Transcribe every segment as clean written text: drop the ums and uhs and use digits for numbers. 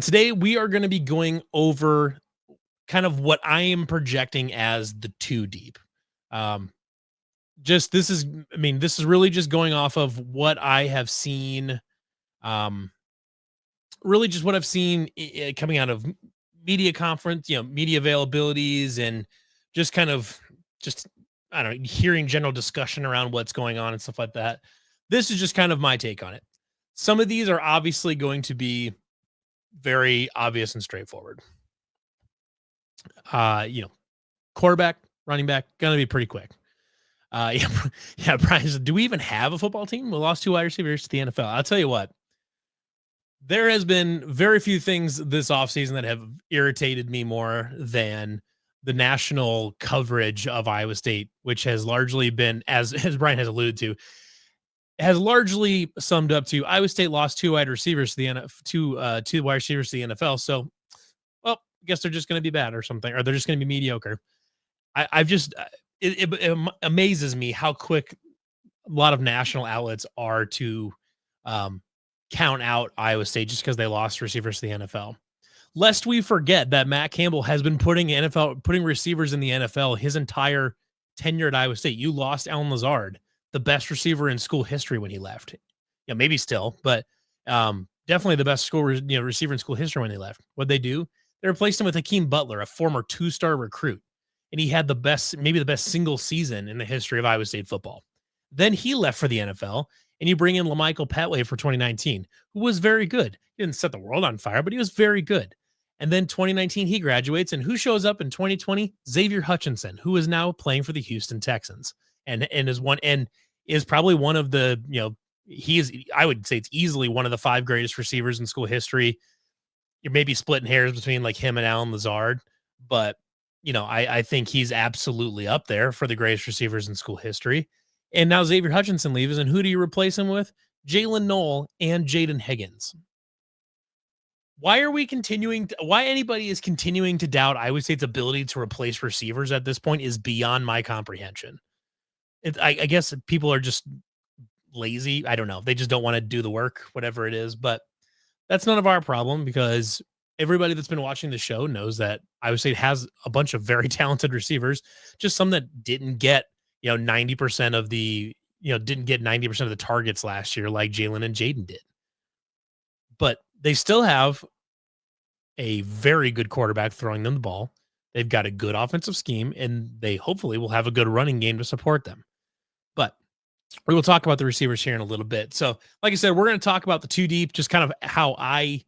Today, we are going to be going over kind of what I am projecting as the two deep. Um, just this is, I mean, this is really just going off of what I have seen. Um, really, just what I've seen coming out of media conference, media availabilities, and just kind of just I don't know, hearing general discussion around what's going on and stuff like that. This is just kind of my take on it. Some of these are obviously going to be very obvious and straightforward. Uh, you know, Quarterback, running back, gonna be pretty quick. Yeah, yeah. Brian said, "Do we even have a football team? We lost two wide receivers to the NFL." I'll tell you what. There has been very few things this offseason that have irritated me more than the national coverage of Iowa State, which has largely been, as Brian has alluded to, has largely summed up to Iowa State lost two wide receivers to the two wide receivers to the NFL. So, well, I guess they're just going to be bad or something, or they're just going to be mediocre. I've just it amazes me how quick a lot of national outlets are to um, count out Iowa State just because they lost receivers to the NFL. Lest we forget that Matt Campbell has been putting receivers in the NFL his entire tenure at Iowa State. You lost Alan Lazard, the best receiver in school history when he left. Yeah, maybe still, but definitely the best receiver in school history when he left. What'd they do? They replaced him with Hakeem Butler, a former two-star recruit, and he had maybe the best single season in the history of Iowa State football. Then he left for the NFL, and you bring in LaMichael Petway for 2019, who was very good. He didn't set the world on fire, but he was very good. And then 2019, he graduates, and who shows up in 2020? Xavier Hutchinson, who is now playing for the Houston Texans, and is probably one of the I would say it's easily one of the five greatest receivers in school history. You're maybe splitting hairs between like him and Alan Lazard, but I think he's absolutely up there for the greatest receivers in school history. And now Xavier Hutchinson leaves, and who do you replace him with? Jalen Knoll and Jaden Higgins. Why anybody is continuing to doubt Iowa State's ability to replace receivers at this point is beyond my comprehension. I guess people are just lazy. I don't know. They just don't want to do the work, whatever it is. But that's none of our problem because everybody that's been watching the show knows that Iowa State has a bunch of very talented receivers, just some that didn't get, 90% of didn't get 90% of the targets last year like Jalen and Jaden did. But they still have a very good quarterback throwing them the ball. They've got a good offensive scheme, and they hopefully will have a good running game to support them. But we will talk about the receivers here in a little bit. So, like I said, we're going to talk about the two deep, just kind of how I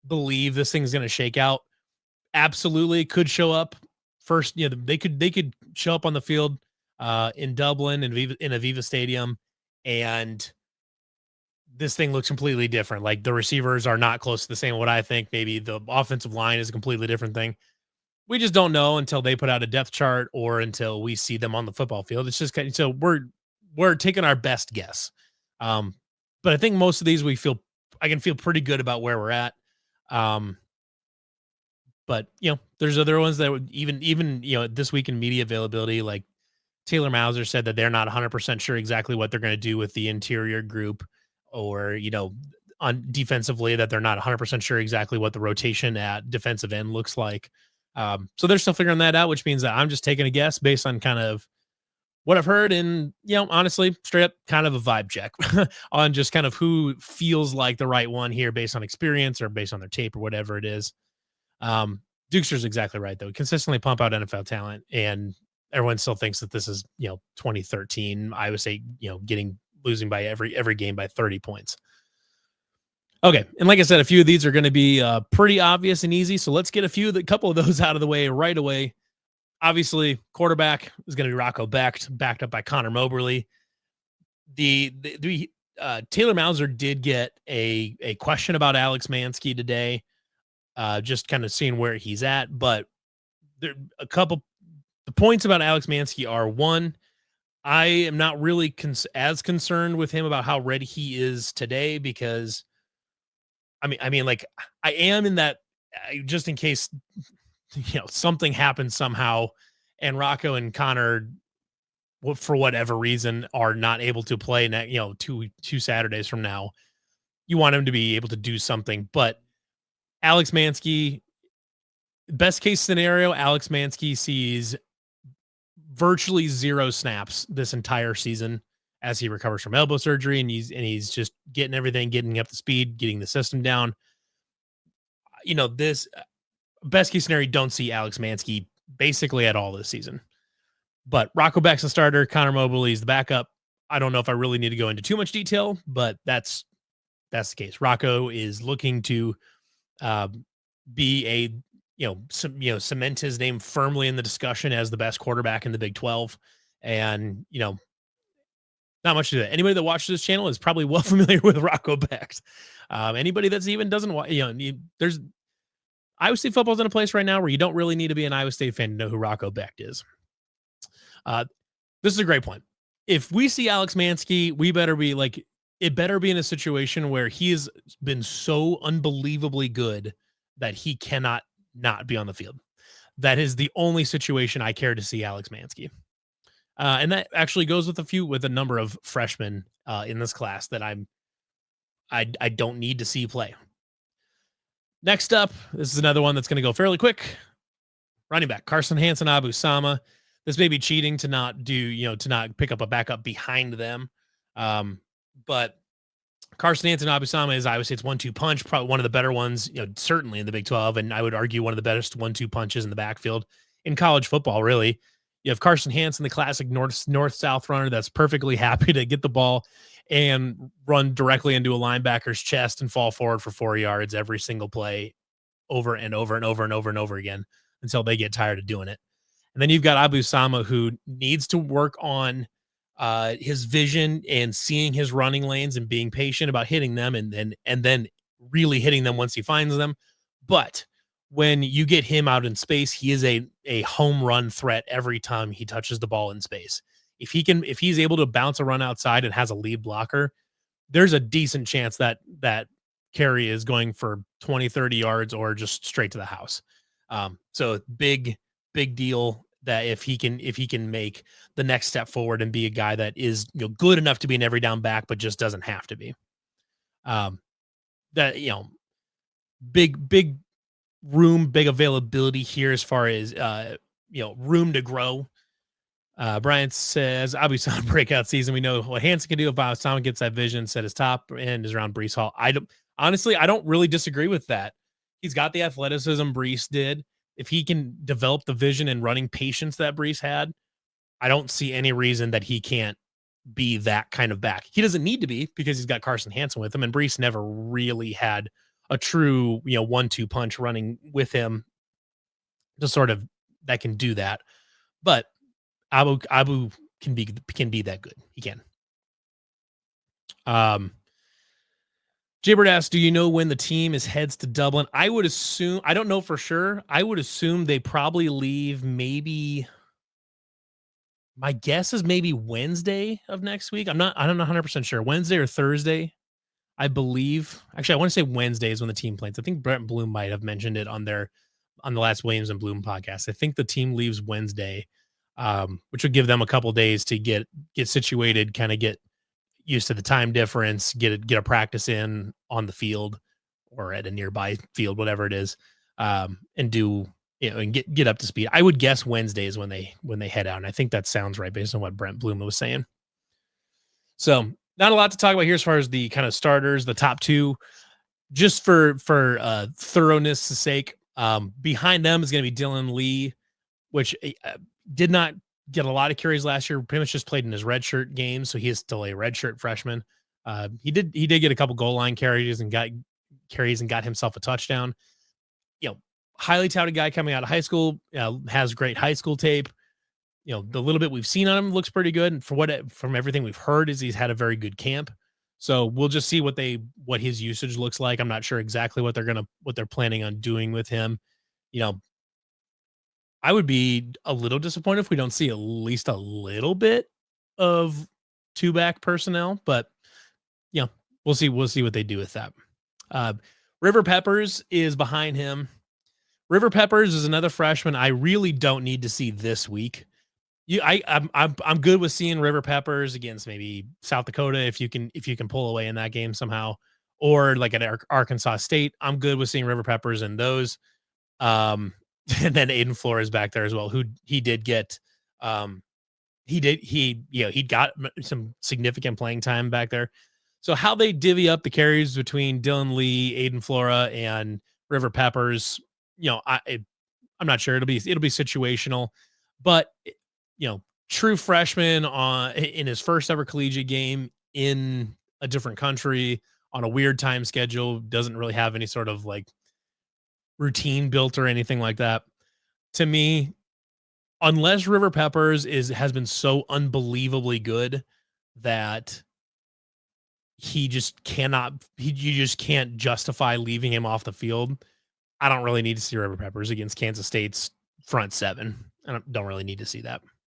believe this thing's going to shake out. Absolutely could show up first. They could show up on the field in Dublin in Aviva Stadium, and this thing looks completely different. Like the receivers are not close to the same. What I think, maybe the offensive line is a completely different thing. We just don't know until they put out a depth chart or until we see them on the football field. It's just so we're taking our best guess. But I think most of these I can feel pretty good about where we're at. But there's other ones that would even this week in media availability, like Taylor Mauser said that they're not 100% sure exactly what they're going to do with the interior group, or on defensively that they're not 100% sure exactly what the rotation at defensive end looks like. So they're still figuring that out, which means that I'm just taking a guess based on kind of what I've heard, and honestly, straight up kind of a vibe check on just kind of who feels like the right one here based on experience or based on their tape or whatever it is. Dukester's exactly right though. Consistently pump out NFL talent, and everyone still thinks that this is 2013 Iowa State losing by every game by 30 points. Okay, and like I said, a few of these are going to be pretty obvious and easy. So let's get a couple of those out of the way right away. Obviously, quarterback is going to be Rocco Becht, backed up by Connor Moberly. The Taylor Mauser did get a question about Alex Mansky today, just kind of seeing where he's at. But there the points about Alex Mansky are: one, I am not really as concerned with him about how ready he is today, because I mean, like I am in that just in case something happens somehow, and Rocco and Connor, for whatever reason, are not able to play two Saturdays from now. You want him to be able to do something, but Alex Mansky, best case scenario, Alex Mansky sees virtually 0 snaps this entire season as he recovers from elbow surgery, and he's just getting everything, getting up to speed, getting the system down. This best case scenario, don't see Alex Mansky basically at all this season. But Rocco Becht's the starter, Connor Mobley is the backup. I don't know if I really need to go into too much detail, but that's the case. Rocco is looking to be a cement his name firmly in the discussion as the best quarterback in the Big 12, and not much to that. Anybody that watches this channel is probably well familiar with Rocco Becht. Anybody that's even doesn't watch, there's Iowa State football's in a place right now where you don't really need to be an Iowa State fan to know who Rocco Becht is. This is a great point. If we see Alex Mansky, we better be like, it better be in a situation where he has been so unbelievably good that he cannot not be on the field. That is the only situation I care to see Alex Mansky. And that actually goes with a number of freshmen in this class that I don't need to see play. Next up, this is another one that's going to go fairly quick. Running back Carson Hansen, Abu Sama. This may be cheating to not pick up a backup behind them. But Carson Hansen, Abu Sama is Iowa State's 1-2 punch, probably one of the better ones, certainly in the Big 12. And I would argue one of the best 1-2 punches in the backfield in college football, really. You have Carson Hansen, the classic north-south runner that's perfectly happy to get the ball and run directly into a linebacker's chest and fall forward for 4 yards every single play over and over and over and over and over again until they get tired of doing it. And then you've got Abu Sama, who needs to work on his vision and seeing his running lanes and being patient about hitting them and then really hitting them once he finds them. But when you get him out in space, he is a home run threat every time he touches the ball in space. If he's able to bounce a run outside and has a lead blocker, there's a decent chance that carry is going for 20, 30 yards or just straight to the house. So big deal that if he can make the next step forward and be a guy that is good enough to be an every down back, but just doesn't have to be. Big room, big availability here as far as room to grow. Bryant says Abu Sama breakout season. We know what Hansen can do if Abu Sama gets that vision, set his top end is around Breece Hall. I don't really disagree with that. He's got the athleticism Breece did. If he can develop the vision and running patience that Breece had, I don't see any reason that he can't be that kind of back. He doesn't need to be because he's got Carson Hansen with him, and Breece never really had a true 1-2 punch running with him to sort of that can do that. But Abu can be that good. He can. Jaybird asks, do you know when the team heads to Dublin? I would assume, I don't know for sure. I would assume they probably leave maybe, my guess is maybe Wednesday of next week. I don't know 100% sure. Wednesday or Thursday, I believe. Actually, I want to say Wednesday is when the team plays. I think Brent Bloom might have mentioned it on the last Williams and Bloom podcast. I think the team leaves Wednesday, which would give them a couple days to get situated, kind of get used to the time difference, get a practice in on the field or at a nearby field, whatever it is, and do and get up to speed. I would guess Wednesday is when they head out, and I think that sounds right based on what Brent Bloom was saying. So not a lot to talk about here as far as the kind of starters, the top two, just for thoroughness' sake. Behind them is going to be Dylan Lee, which did not get a lot of carries last year, pretty much just played in his redshirt game. So he is still a redshirt freshman. He did get a couple goal line carries and got himself a touchdown. Highly touted guy coming out of high school, has great high school tape. The little bit we've seen on him looks pretty good. And from everything we've heard is he's had a very good camp. So we'll just see what his usage looks like. I'm not sure exactly what they're planning on doing with him. I would be a little disappointed if we don't see at least a little bit of two-back personnel, but we'll see what they do with that. River Peppers is behind him. River Peppers is another freshman I really don't need to see this week. I'm good with seeing River Peppers against maybe South Dakota if you can pull away in that game somehow, or like at Arkansas State, I'm good with seeing River Peppers in those. Um, and then Aiden Flores back there as well, who he did get. Um, he got some significant playing time back there. So how they divvy up the carries between Dylan Lee, Aiden Flora, and River Peppers, I'm not sure. It'll be situational, but true freshman on in his first ever collegiate game in a different country on a weird time schedule, doesn't really have any sort of like routine built or anything like that. To me, unless River Peppers has been so unbelievably good that he just cannot you just can't justify leaving him off the field. I don't really need to see River Peppers against Kansas State's front seven. I don't really need to see that.